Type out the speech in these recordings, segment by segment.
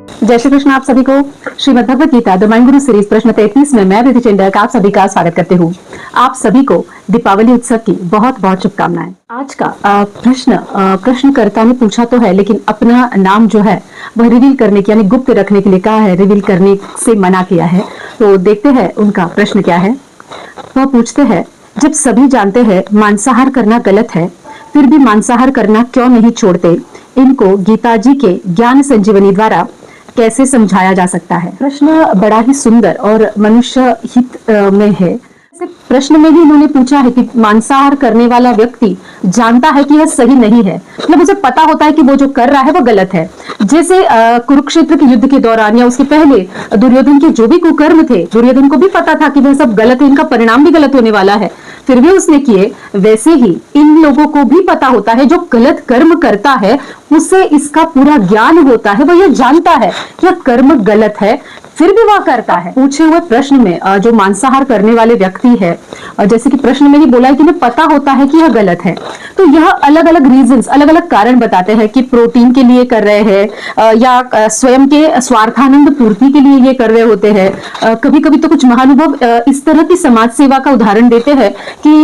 जय श्री कृष्ण। आप सभी को Shrimad Bhagavad Gita the mind Guru series प्रश्न 33 में मैं विधि चिंतक आप सभी का स्वागत करती हूँ। आप सभी को दीपावली उत्सव की बहुत बहुत शुभकामनाएं। आज का प्रश्नकर्ता ने पूछा तो है, लेकिन अपना नाम जो है वह रिवील करने की यानी गुप्त रखने के लिए कहा है, रिवील करने से मना किया है। तो देखते हैं उनका प्रश्न क्या है। वह पूछते हैं, जब सभी जानते हैं मांसाहार करना गलत है, फिर भी मांसाहार करना क्यों नहीं छोड़ते? इनको गीता जी के ज्ञान संजीवनी द्वारा कैसे समझाया जा सकता है? प्रश्न बड़ा ही सुंदर और मनुष्य हित में है। प्रश्न में ही उन्होंने पूछा है कि मांसाहार करने वाला व्यक्ति जानता है कि यह सही नहीं है, मतलब उसे पता होता है कि वो जो कर रहा है वो गलत है। जैसे कुरुक्षेत्र के युद्ध के दौरान या उसके पहले दुर्योधन के जो भी कुकर्म थे, दुर्योधन को भी पता था कि वह सब गलत है, इनका परिणाम भी गलत होने वाला है, फिर भी उसने किए। वैसे ही इन लोगों को भी पता होता है, जो गलत कर्म करता है उसे इसका पूरा ज्ञान होता है, वो ये जानता है कि यह कर्म गलत है, फिर भी वह करता है। पूछे हुए प्रश्न में जो मांसाहार करने वाले व्यक्ति है, जैसे कि प्रश्न में ही बोला है कि उन्हें पता होता है कि यह गलत है, तो यह अलग अलग रीजंस, अलग अलग कारण बताते हैं कि प्रोटीन के लिए कर रहे हैं या स्वयं के स्वार्थानंद पूर्ति के लिए ये कर रहे होते हैं। कभी कभी तो कुछ महानुभव इस तरह की समाज सेवा का उदाहरण देते हैं कि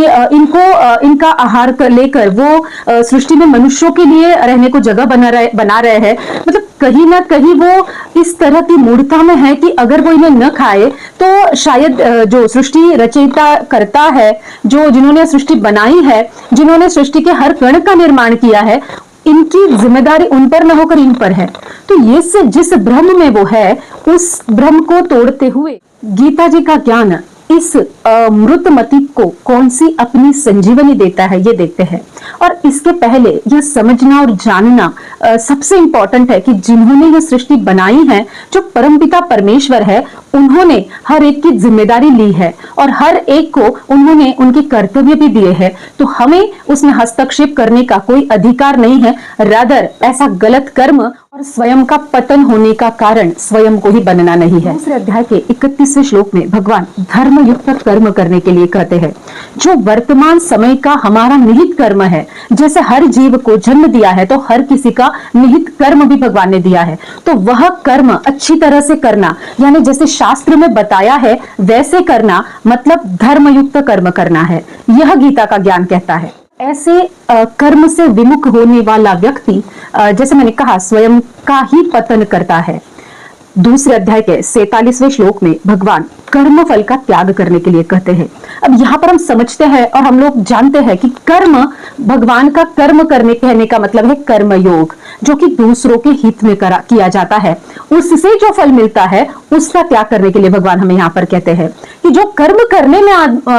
इनका आहार लेकर वो सृष्टि में मनुष्यों के लिए रहने को जगह बना रहे हैं। मतलब कहीं ना कहीं वो इस तरह की मूर्खता में है कि अगर वो इन्हें न खाए तो शायद जो सृष्टि रचयिता करता है, जिन्होंने सृष्टि बनाई है, जिन्होंने सृष्टि के हर कण का निर्माण किया है, इनकी जिम्मेदारी उन पर न होकर इन पर है। तो ये से जिस भ्रम में वो है, उस भ्रम को तोड़ते हुए गीता जी का ज्ञान इस मृतमति को कौन सी अपनी संजीवनी देता है, ये देखते हैं। और इसके पहले यह समझना और जानना सबसे इंपॉर्टेंट है कि जिन्होंने यह सृष्टि बनाई है, जो परमपिता परमेश्वर है, उन्होंने हर एक की जिम्मेदारी ली है और हर एक को उन्होंने उनके कर्तव्य भी दिए हैं। तो हमें उसमें हस्तक्षेप करने का कोई अधिकार नहीं है। रादर ऐसा गलत कर्म और स्वयं का पतन होने का कारण स्वयं को ही बनना नहीं है। दूसरे अध्याय के 31वें श्लोक में भगवान धर्म युक्त कर्म करने के लिए कहते हैं, जो वर्तमान समय का हमारा निहित कर्म है। जैसे हर जीव को जन्म दिया है तो हर किसी का निहित कर्म भी भगवान ने दिया है, तो वह कर्म अच्छी तरह से करना, यानी जैसे शास्त्र में बताया है वैसे करना, मतलब धर्मयुक्त कर्म करना है। यह गीता का ज्ञान कहता है। ऐसे कर्म से विमुख होने वाला व्यक्ति, जैसे मैंने कहा, स्वयं का ही पतन करता है। दूसरे अध्याय के 47वें श्लोक में भगवान कर्म फल का त्याग करने के लिए कहते हैं। अब यहाँ पर हम समझते हैं और हम लोग जानते हैं कि कर्म, भगवान का कर्म करने कहने का मतलब है कर्म योग, जो कि दूसरों के हित में किया जाता है। उससे जो फल मिलता है उसका त्याग करने के लिए भगवान हमें यहाँ पर कहते हैं कि जो कर्म करने में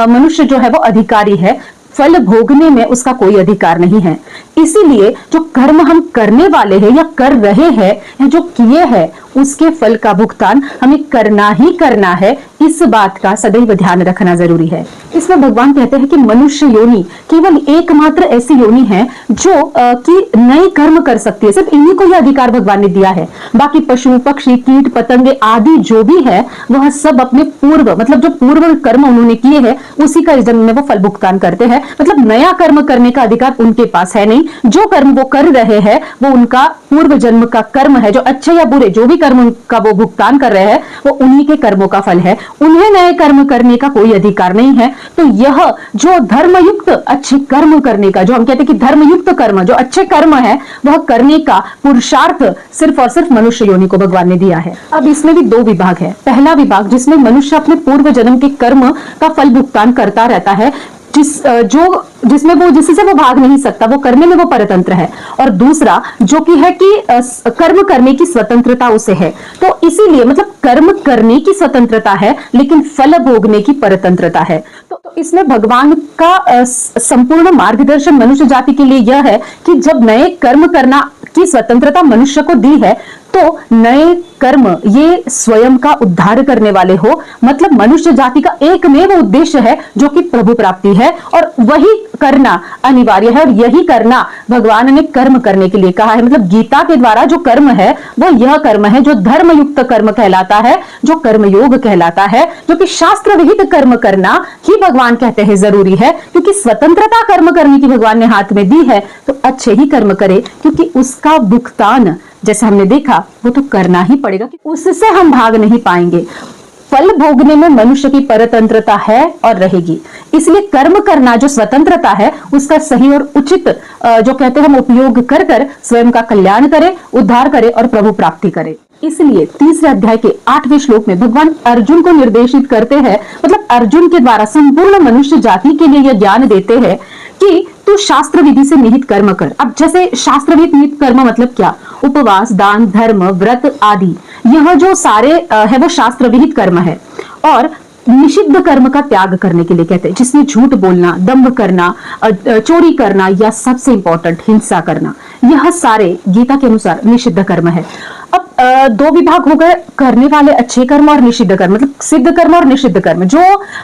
मनुष्य जो है वो अधिकारी है, फल भोगने में उसका कोई अधिकार नहीं है। इसीलिए जो कर्म हम करने वाले हैं या कर रहे हैं या जो किए हैं, उसके फल का भुगतान हमें करना ही करना है। इस बात का सदैव ध्यान रखना जरूरी है। इसमें भगवान कहते हैं कि मनुष्य योनि केवल एकमात्र ऐसी योनि है जो कि नए कर्म कर सकती है। सिर्फ इन्हीं को यह अधिकार भगवान ने दिया है। बाकी पशु पक्षी कीट पतंगे आदि जो भी है वह सब अपने पूर्व, मतलब जो पूर्व कर्म उन्होंने किए हैं उसी का इस जन्म में वो फल भुगतान करते हैं। मतलब नया कर्म करने का अधिकार उनके पास है नहीं। जो कर्म वो कर रहे हैं वो उनका पूर्व जन्म का कर्म है। जो अच्छे या बुरे जो भी कर्म का वो भुगतान कर रहे हैं वो उन्हीं के कर्मों का फल है। उन्हें नए कर्म करने का कोई अधिकार नहीं है। तो यह जो धर्मयुक्त अच्छे कर्म करने का, जो हम कहते हैं कि धर्मयुक्त कर्म, जो अच्छे कर्म है, वह करने का पुरुषार्थ सिर्फ और सिर्फ मनुष्य योनि को भगवान ने दिया है। अब इसमें भी दो विभाग है। पहला विभाग जिसमें मनुष्य अपने पूर्व जन्म के कर्म का फल भुगतान करता रहता है, जिसमें वो जिससे वो भाग नहीं सकता, वो करने में वो परतंत्र है। और दूसरा जो कि है कि कर्म करने की स्वतंत्रता उसे है। तो इसीलिए मतलब कर्म करने की स्वतंत्रता है लेकिन फल भोगने की परतंत्रता है। तो इसमें भगवान का संपूर्ण मार्गदर्शन मनुष्य जाति के लिए यह है कि जब नए कर्म करना की स्वतंत्रता मनुष्य को दी है तो नए कर्म ये स्वयं का उद्धार करने वाले हो। मतलब मनुष्य जाति का एकमेव उद्देश्य है जो कि प्रभु प्राप्ति है, और वही करना अनिवार्य है, और यही करना भगवान ने कर्म करने के लिए कहा है। मतलब गीता के द्वारा जो कर्म है वो यह कर्म है जो धर्मयुक्त कर्म कहलाता है, जो कर्मयोग कहलाता है, जो कि शास्त्र विहित कर्म करना ही भगवान कहते हैं जरूरी है, क्योंकि स्वतंत्रता कर्म करने की भगवान ने हाथ में दी है, तो अच्छे ही कर्म करे, क्योंकि उसका भुगतान जैसे हमने देखा वो तो करना ही पड़ेगा, उससे हम भाग नहीं पाएंगे। फल भोगने में मनुष्य की परतंत्रता है और रहेगी, इसलिए कर्म करना जो स्वतंत्रता है उसका सही और उचित जो कहते हैं हम उपयोग कर कर स्वयं का कल्याण करे, उद्धार करे और प्रभु प्राप्ति करे। इसलिए तीसरे अध्याय के 8वें श्लोक में भगवान अर्जुन को निर्देशित करते हैं, मतलब अर्जुन के द्वारा संपूर्ण मनुष्य जाति के लिए यह ज्ञान देते हैं कि तू शास्त्र विधि से निहित कर्म कर। अब जैसे शास्त्र विहित निहित कर्म मतलब क्या? उपवास, दान, धर्म, व्रत आदि, यह जो सारे है वो शास्त्र विहित कर्म है। और निषिद्ध कर्म का त्याग करने के लिए कहते हैं, जिसमें झूठ बोलना, दंभ करना, चोरी करना या सबसे इंपॉर्टेंट हिंसा करना, यह सारे गीता के अनुसार निषिद्ध कर्म है। अब दो विभाग हो गए करने वाले अच्छे कर्म और निषिद्ध कर्म, मतलब सिद्ध कर्म और निषिद्ध कर्म। जो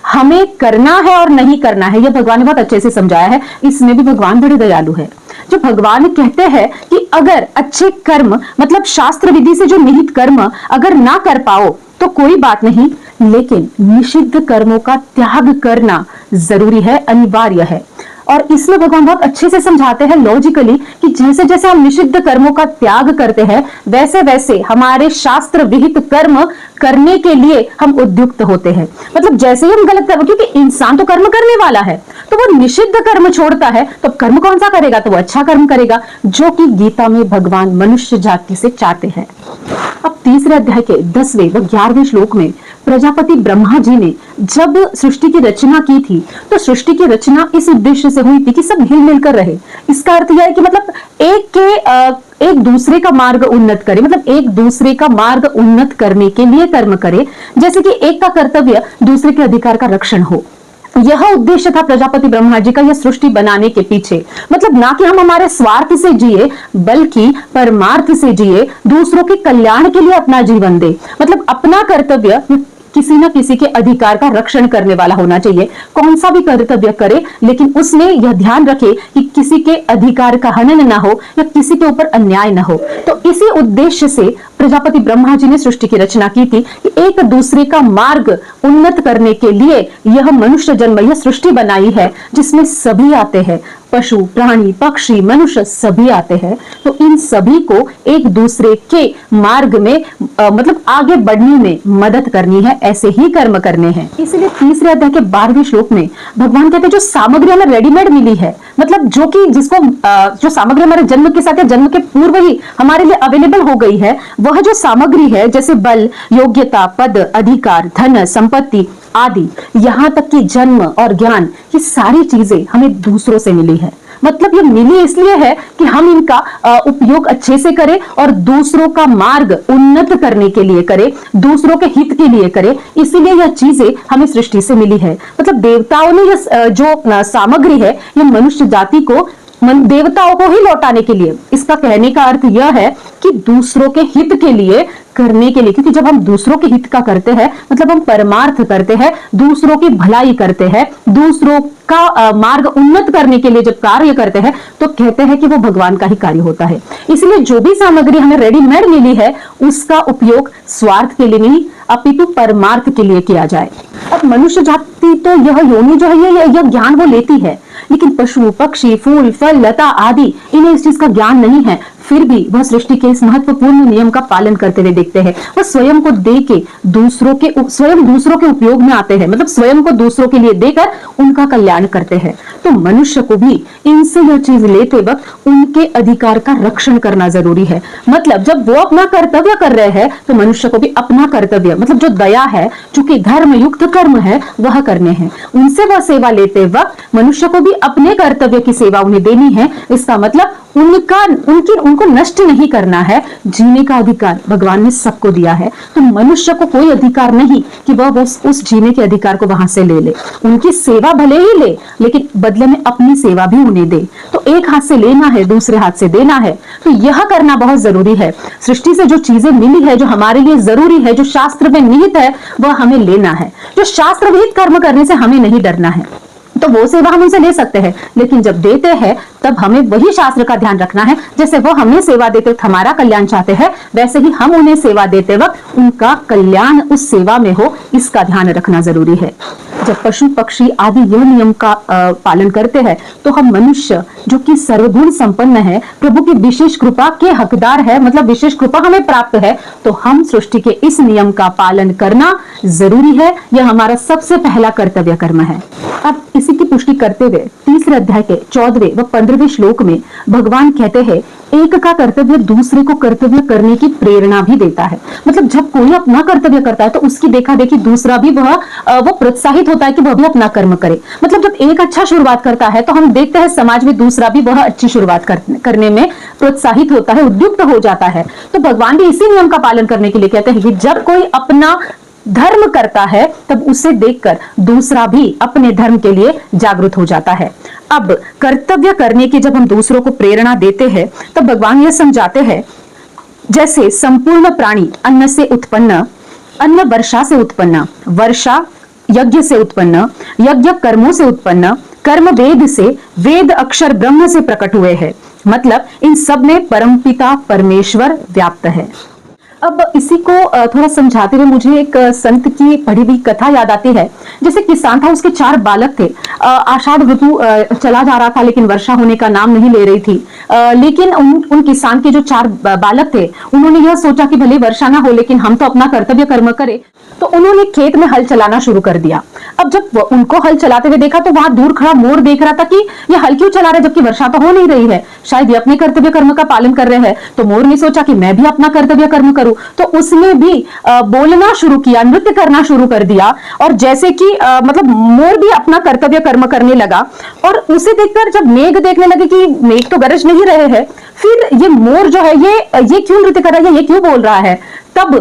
हमें करना है और नहीं करना है यह भगवान ने बहुत अच्छे से समझाया है। इसमें भी भगवान बड़े दयालु है, जो भगवान कहते हैं कि अगर अच्छे कर्म मतलब शास्त्र विधि से जो निहित कर्म अगर ना कर पाओ तो कोई बात नहीं, लेकिन निषिद्ध कर्मों का त्याग करना जरूरी है, अनिवार्य है। और इसमें भगवान बहुत अच्छे से समझाते हैं लॉजिकली कि जैसे जैसे हम निषिद्ध कर्मों का त्याग करते हैं वैसे वैसे हमारे शास्त्र विहित कर्म करने के लिए हम उद्युक्त होते हैं। मतलब जैसे ही हम गलत कर्म, क्योंकि इंसान तो कर्म करने वाला है, तो वो निषिद्ध कर्म छोड़ता है तो कर्म कौन सा करेगा? तो वो अच्छा कर्म करेगा, जो कि गीता में भगवान मनुष्य जाति से चाहते हैं। अब तीसरे अध्याय के 10वें व 11वें श्लोक में प्रजापति ब्रह्मा जी ने जब सृष्टि की रचना की थी तो सृष्टि की रचना इस उद्देश्य से हुई थी कि सब हिल मिलकर रहे। इसका अर्थ यह है कि मतलब एक दूसरे का मार्ग उन्नत करे, मतलब एक दूसरे का मार्ग उन्नत करने के लिए कर्म करे, जैसे कि एक का कर्तव्य दूसरे के अधिकार का रक्षण हो। यह उद्देश्य था प्रजापति ब्रह्मा जी का यह सृष्टि बनाने के पीछे। मतलब ना कि हम हमारे स्वार्थ से जिए बल्कि परमार्थ से जिए, दूसरों के कल्याण के लिए अपना जीवन दे। मतलब अपना कर्तव्य किसी न किसी के अधिकार का रक्षण करने वाला होना चाहिए। कौन सा भी कर्तव्य करे लेकिन उसमें यह ध्यान रखे कि किसी के अधिकार का हनन ना हो या किसी के ऊपर अन्याय ना हो। तो इसी उद्देश्य से प्रजापति ब्रह्मा जी ने सृष्टि की रचना की थी कि एक दूसरे का मार्ग उन्नत करने के लिए यह मनुष्य जन्म, यह सृष्टि बनाई है जिसमें सभी आते हैं, पशु, प्राणी, पक्षी, मनुष्य सभी आते हैं। तो इन सभी को एक दूसरे के मार्ग में मतलब आगे बढ़ने में मदद करनी है, ऐसे ही कर्म करने हैं। इसलिए तीसरे अध्याय के 12वें श्लोक में भगवान कहते हैं जो सामग्री हमें रेडीमेड मिली है, मतलब जो कि जिसको जो सामग्री हमारे जन्म के साथ या जन्म के पूर्व ही हमारे लिए अवेलेबल हो गई है, वह जो सामग्री है जैसे बल, योग्यता, पद, अधिकार, धन, संपत्ति आदि, यहाँ तक कि जन्म और ज्ञान, ये सारी चीजें हमें दूसरों से मिली है। मतलब ये मिली इसलिए है कि हम इनका उपयोग अच्छे से करें और दूसरों का मार्ग उन्नत करने के लिए करें, दूसरों के हित के लिए करें, इसीलिए यह चीजें हमें सृष्टि से मिली है। मतलब देवताओं ने यह जो सामग्री है ये मनुष्य जाति को देवताओं को ही लौटाने के लिए, इसका कहने का अर्थ यह है कि दूसरों के हित के लिए करने के लिए, क्योंकि जब हम दूसरों के हित का करते हैं मतलब हम परमार्थ करते हैं, दूसरों की भलाई करते हैं, दूसरों का मार्ग उन्नत करने के लिए जब कार्य करते हैं तो कहते हैं कि वो भगवान का ही कार्य होता है। इसलिए जो भी सामग्री हमें रेडीमेड मिली है उसका उपयोग स्वार्थ के लिए नहीं अपितु परमार्थ के लिए किया जाए। अब मनुष्य जाति तो यह योनि जो है यह ज्ञान वो लेती है, लेकिन पशु, पक्षी, फूल, फल, लता आदि इन्हें इस चीज का ज्ञान नहीं है, फिर भी वह सृष्टि के इस महत्वपूर्ण नियम का पालन करते हुए देखते हैं। वह स्वयं को दे के स्वयं दूसरों के उपयोग में आते हैं, मतलब स्वयं को दूसरों के लिए देकर उनका कल्याण करते हैं। तो मनुष्य को भी इनसे यह चीज लेते वक्त उनके अधिकार का रक्षण करना जरूरी है। मतलब जब वो अपना कर्तव्य कर रहे हैं तो मनुष्य को भी अपना कर्तव्य मतलब जो दया है, जो कि धर्म युक्त कर्म है, वह करने हैं। उनसे वह सेवा लेते वक्त मनुष्य को भी अपने कर्तव्य की सेवा उन्हें देनी है। इसका मतलब उनको नष्ट नहीं करना है। जीने का अधिकार भगवान ने सबको दिया है, तो मनुष्य को कोई अधिकार नहीं कि वह उस जीने के अधिकार को वहां से ले ले। उनकी सेवा भले ही ले लेकिन बदले में अपनी सेवा भी उन्हें दे। तो एक हाथ से लेना है, दूसरे हाथ से देना है, तो यह करना बहुत जरूरी है। सृष्टि से जो चीजें मिली है, जो हमारे लिए जरूरी है, जो शास्त्र में निहित है, वह हमें लेना है। जो शास्त्र विहित कर्म करने से हमें नहीं डरना है। तो वो सेवा हम उनसे ले सकते हैं, लेकिन जब देते हैं तब हमें वही शास्त्र का ध्यान रखना है। जैसे वो हमें सेवा देते वक्त हमारा कल्याण चाहते हैं, वैसे ही हम उन्हें सेवा देते वक्त उनका कल्याण उस सेवा में हो, इसका ध्यान रखना जरूरी है। जब पशु पक्षी आदि यह नियम का पालन करते हैं तो हम मनुष्य जो कि सर्वगुण संपन्न है, प्रभु की विशेष कृपा के हकदार है, मतलब विशेष कृपा हमें प्राप्त है, तो हम सृष्टि के इस नियम का पालन करना जरूरी है। यह हमारा सबसे पहला कर्तव्य कर्म है। अब इसी की पुष्टि करते हुए तीसरे अध्याय के 14वें व 15वें श्लोक में भगवान कहते हैं, एक का कर्तव्य दूसरे को कर्तव्य करने की प्रेरणा भी देता है। मतलब जब कोई अपना कर्तव्य करता है तो उसकी देखा देखी दूसरा भी वो प्रोत्साहित होता है कि वह भी अपना कर्म करे। मतलब जब एक अच्छा शुरुआत करता है तो हम देखते हैं समाज में दूसरा भी वह अच्छी शुरुआत करने में प्रोत्साहित होता है, उद्युक्त हो जाता है। तो भगवान भी इसी नियम का पालन करने के लिए कहते हैं कि जब कोई अपना धर्म करता है तब उसे देखकर दूसरा भी अपने धर्म के लिए जागरूक हो जाता है। अब कर्तव्य करने की जब हम दूसरों को प्रेरणा देते हैं तब भगवान यह समझाते हैं, जैसे संपूर्ण प्राणी अन्न से उत्पन्न, अन्न वर्षा से उत्पन्न, वर्षा यज्ञ से उत्पन्न, यज्ञ कर्मों से उत्पन्न, कर्म वेद से, वेद अक्षर ब्रह्म से प्रकट हुए हैं। मतलब इन सब में परमपिता परमेश्वर व्याप्त है। अब इसी को थोड़ा समझाते हुए मुझे एक संत की पढ़ी हुई कथा याद आती है। जैसे किसान था, उसके 4 बालक थे। आषाढ़ ऋतु चला जा रहा था लेकिन वर्षा होने का नाम नहीं ले रही थी। लेकिन उन किसान के जो 4 बालक थे, उन्होंने यह सोचा कि भले वर्षा ना हो लेकिन हम तो अपना कर्तव्य कर्म करें, तो उन्होंने खेत में हल चलाना शुरू कर दिया। अब जब उनको हल चलाते हुए देखा तो वहां दूर खड़ा मोर देख रहा था कि ये हल क्यों चला रहे जबकि वर्षा तो हो नहीं रही है, शायद ये अपने कर्तव्य कर्म का पालन कर रहे हैं। तो मोर ने सोचा कि मैं भी अपना कर्तव्य कर्म करूं, तो उसने भी बोलना शुरू किया, नृत्य करना शुरू कर दिया। और जैसे कि मतलब मोर भी अपना कर्तव्य कर्म करने लगा। और उसे देखकर जब मेघ देखने लगे कि मेघ तो गरज नहीं रहे हैं, फिर ये मोर जो है ये क्यों नृत्य कर रहा है, ये क्यों बोल रहा है। तब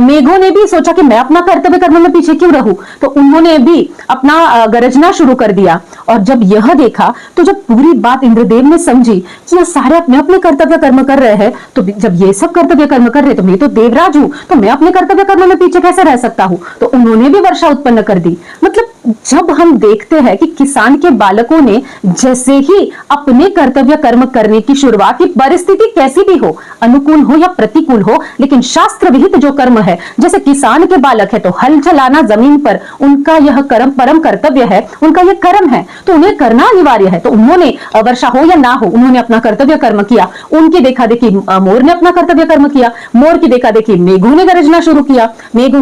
मेघों ने भी सोचा कि मैं अपना कर्तव्य कर्म में पीछे क्यों रहूं, तो उन्होंने भी अपना गरजना शुरू कर दिया। और जब यह देखा तो जब पूरी बात इंद्रदेव ने समझी कि ये सारे अपने अपने कर्तव्य कर्म कर रहे हैं, तो जब ये सब कर्तव्य कर्म कर रहे हैं तो मैं तो देवराज हूं, तो मैं अपने कर्तव्य कर्म में पीछे कैसे रह सकता हूं। तो उन्होंने भी वर्षा उत्पन्न कर दी। मतलब जब हम देखते हैं कि किसान के बालकों ने जैसे ही अपने कर्तव्य कर्म करने की शुरुआत की, परिस्थिति कैसी भी हो, अनुकूल हो या प्रतिकूल हो, लेकिन शास्त्र विहित जो कर्म है, जैसे किसान के बालक है तो हल चलाना जमीन पर उनका यह कर्म परम कर्तव्य है, उनका यह कर्म है, तो उन्हें करना अनिवार्य है। तो उन्होंने वर्षा हो या ना हो उन्होंने अपना कर्तव्य कर्म किया। उनकी देखा देखी मोर ने अपना कर्तव्य कर्म किया, मोर की देखा देखी मेघों ने गरजना शुरू किया, मेघों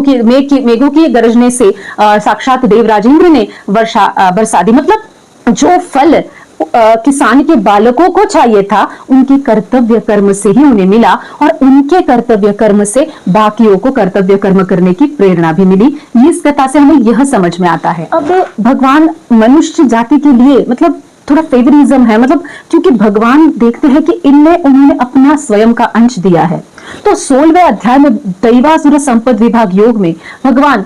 की गरजने से साक्षात देवराज इंद्र ने वर्षा बरसा दी। मतलब जो फल किसान के बालकों को चाहिए था उनके कर्तव्य कर्म से ही उन्हें मिला, और उनके कर्तव्य कर्म से बाकियों को कर्तव्य कर्म करने की प्रेरणा भी मिली। इस कथा से हमें यह समझ में आता है। अब भगवान मनुष्य जाति के लिए मतलब थोड़ा फेवरिज्म है, मतलब क्योंकि भगवान देखते हैं कि इनमें उन्होंने अपना स्वयं का अंश दिया है। तो 16वें अध्याय में दैवासुर संपद विभाग योग में भगवान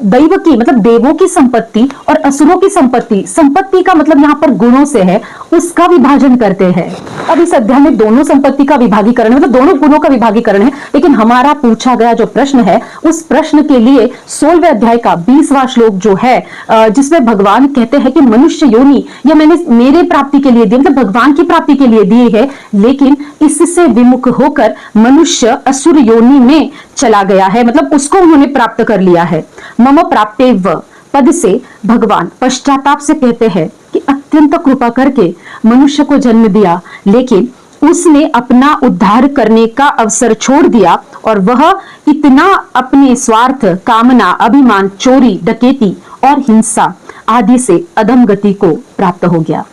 दैव की मतलब देवों की संपत्ति और असुरों की संपत्ति का मतलब यहाँ पर गुणों से है, उसका विभाजन करते हैं। अब इस अध्याय में दोनों संपत्ति का विभागीकरण मतलब दोनों गुणों का विभागीकरण है। लेकिन हमारा पूछा गया जो प्रश्न है उस प्रश्न के लिए 16वें अध्याय का 20वां श्लोक जो है, जिसमें भगवान कहते हैं कि मनुष्य योनि या मैंने मेरे प्राप्ति के लिए दी, मतलब भगवान की प्राप्ति के लिए दी है, लेकिन इससे विमुख होकर मनुष्य असुर योनि में चला गया है, मतलब उसको उन्होंने प्राप्त कर लिया है। मम प्राप्तेव पद से भगवान पश्चाताप से कहते हैं कि अत्यंत कृपा करके मनुष्य को जन्म दिया, लेकिन उसने अपना उद्धार करने का अवसर छोड़ दिया और वह इतना अपने स्वार्थ, कामना, अभिमान, चोरी, डकैती और हिंसा आदि से अधम गति को प्राप्त हो गया।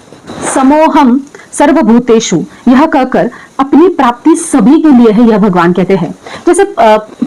समोहम सर्वभूतेषु यह कहकर अपनी प्राप्ति सभी के लिए है, यह भगवान कहते हैं। जैसे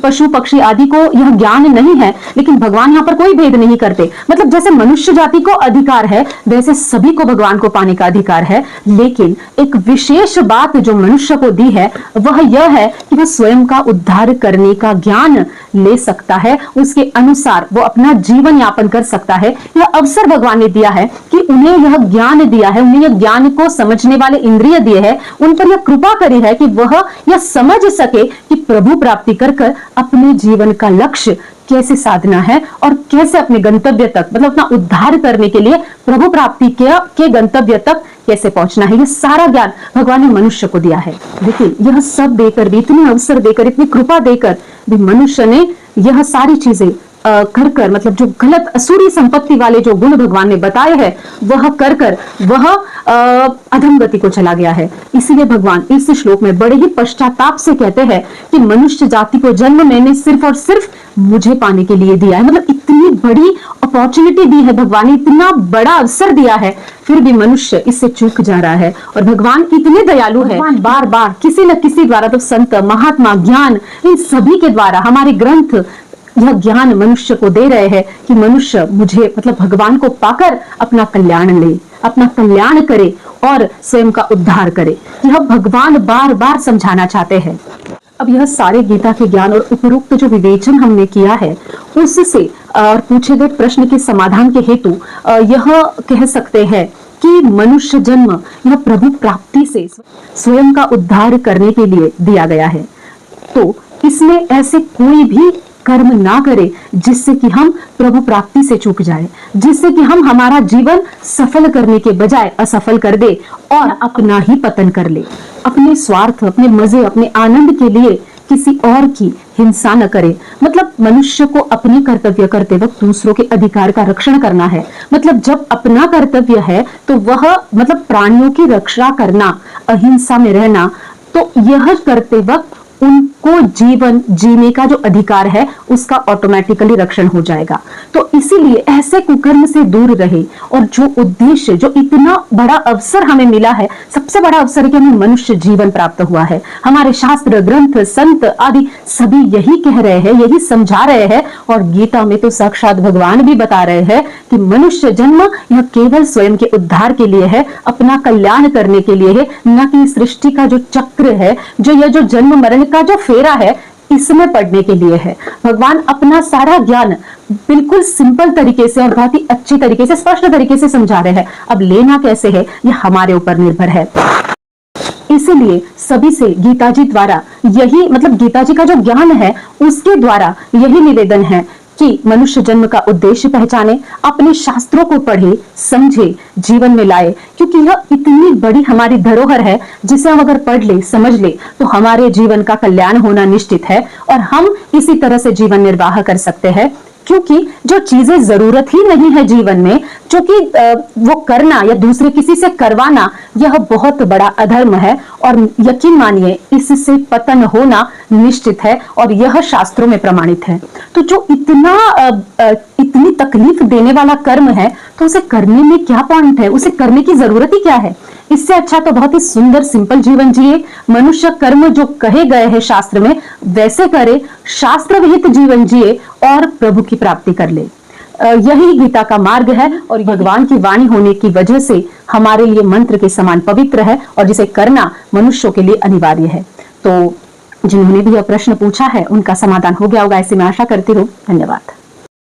पशु पक्षी आदि को यह ज्ञान नहीं है, लेकिन भगवान यहाँ पर कोई भेद नहीं करते। मतलब जैसे मनुष्य जाति को अधिकार है वैसे सभी को भगवान को पाने का अधिकार है, लेकिन एक विशेष बात जो मनुष्य को दी है वह यह है कि वह स्वयं का उद्धार करने का ज्ञान ले सकता है, उसके अनुसार वो अपना जीवन यापन कर सकता है। यह अवसर भगवान ने दिया है कि उन्हें यह ज्ञान दिया है, उन्हें यह ज्ञान को समझने वाले इंद्रिय दिए हैं, उन पर यह कृपा करी है कि वह यह समझ सके कि प्रभु प्राप्ति कर अपने जीवन का लक्ष्य कैसे साधना है और कैसे अपने गंतव्य तक, मतलब अपना उद्धार करने के लिए प्रभु प्राप्ति के गंतव्य तक कैसे पहुंचना है, ये सारा ज्ञान भगवान ने मनुष्य को दिया है। देखिए यह सब देकर भी, इतने अवसर देकर, इतनी कृपा देकर भी मनुष्य ने यह सारी चीजें कर कर, मतलब जो गलत असुरी संपत्ति वाले जो गुण भगवान ने बताए हैं वह कर कर वह अधमगति को चला गया है। इसीलिए भगवान इस श्लोक में बड़े ही पश्चाताप से कहते हैं कि मनुष्य जाति को जन्म मैंने सिर्फ और सिर्फ मुझे पाने के लिए दिया है। मतलब इतनी बड़ी अपॉर्चुनिटी दी है भगवान ने, इतना बड़ा अवसर दिया है, फिर भी मनुष्य इससे चूक जा रहा है। और भगवान इतने दयालु है, बार बार किसी न किसी द्वारा, तो संत, महात्मा, ज्ञान, इन सभी के द्वारा, हमारे ग्रंथ यह ज्ञान मनुष्य को दे रहे हैं कि मनुष्य मुझे, मतलब भगवान को पाकर अपना कल्याण ले, अपना कल्याण करे और स्वयं का उद्धार करे। यह भगवान बार बार समझाना चाहते हैं। अब यह सारे गीता के ज्ञान और उपरोक्त जो विवेचन हमने किया है उससे और पूछे गए प्रश्न के समाधान के हेतु यह कह सकते हैं कि मनुष्य जन्म यह प्रभु प्राप्ति से स्वयं का उद्धार करने के लिए दिया गया है। तो इसमें ऐसे कोई भी कर्म ना करे जिससे कि हम प्रभु प्राप्ति से चूक जाए, जिससे कि हम हमारा जीवन सफल करने के बजाय असफल कर दे और अपना ही पतन कर ले। अपने स्वार्थ, अपने मजे, अपने आनंद के लिए किसी और की हिंसा न करे। मतलब मनुष्य को अपने कर्तव्य करते वक्त दूसरों के अधिकार का रक्षण करना है। मतलब जब अपना कर्तव्य है तो वह, मतलब प्राणियों की रक्षा करना, अहिंसा में रहना, तो यह करते वक्त उनको जीवन जीने का जो अधिकार है उसका ऑटोमेटिकली रक्षण हो जाएगा। तो इसीलिए ऐसे कुकर्म से दूर रहे। और जो उद्देश्य, जो इतना बड़ा अवसर हमें मिला है, सबसे बड़ा अवसर है कि हमें मनुष्य जीवन प्राप्त हुआ है। हमारे शास्त्र, ग्रंथ, संत आदि सभी यही कह रहे हैं, यही समझा रहे हैं। और गीता में तो साक्षात भगवान भी बता रहे हैं कि मनुष्य जन्म यह केवल स्वयं के उद्धार के लिए है, अपना कल्याण करने के लिए है, न कि सृष्टि का जो चक्र है, जो यह जो जन्म मरण का जो फेरा है, इसमें पढ़ने के लिए है। भगवान अपना सारा ज्ञान बिल्कुल सिंपल तरीके से और बहुत ही अच्छे तरीके से, स्पष्ट तरीके से समझा रहे हैं। अब लेना कैसे है यह हमारे ऊपर निर्भर है। इसीलिए सभी से गीता जी द्वारा यही, मतलब गीता जी का जो ज्ञान है उसके द्वारा यही निवेदन है कि मनुष्य जन्म का उद्देश्य पहचाने, अपने शास्त्रों को पढ़े, समझे, जीवन में लाए। क्योंकि यह इतनी बड़ी हमारी धरोहर है जिसे हम अगर पढ़ ले, समझ ले, तो हमारे जीवन का कल्याण होना निश्चित है और हम इसी तरह से जीवन निर्वाह कर सकते हैं। क्योंकि जो चीजें जरूरत ही नहीं है जीवन में, जो कि वो करना या दूसरे किसी से करवाना, यह बहुत बड़ा अधर्म है। और यकीन मानिए इससे पतन होना निश्चित है और यह शास्त्रों में प्रमाणित है। तो जो इतनी तकलीफ देने वाला कर्म है, तो उसे करने में क्या पॉइंट है, उसे करने की जरूरत ही क्या है। इससे अच्छा तो बहुत ही सुंदर सिंपल जीवन जिए। मनुष्य कर्म जो कहे गए हैं शास्त्र में वैसे करे, शास्त्र विहित जीवन जिए और प्रभु की प्राप्ति कर ले। यही गीता का मार्ग है और भगवान की वाणी होने की वजह से हमारे लिए मंत्र के समान पवित्र है और जिसे करना मनुष्यों के लिए अनिवार्य है। तो जिन्होंने भी यह प्रश्न पूछा है उनका समाधान हो गया होगा, ऐसी मैं आशा करती हूँ। धन्यवाद।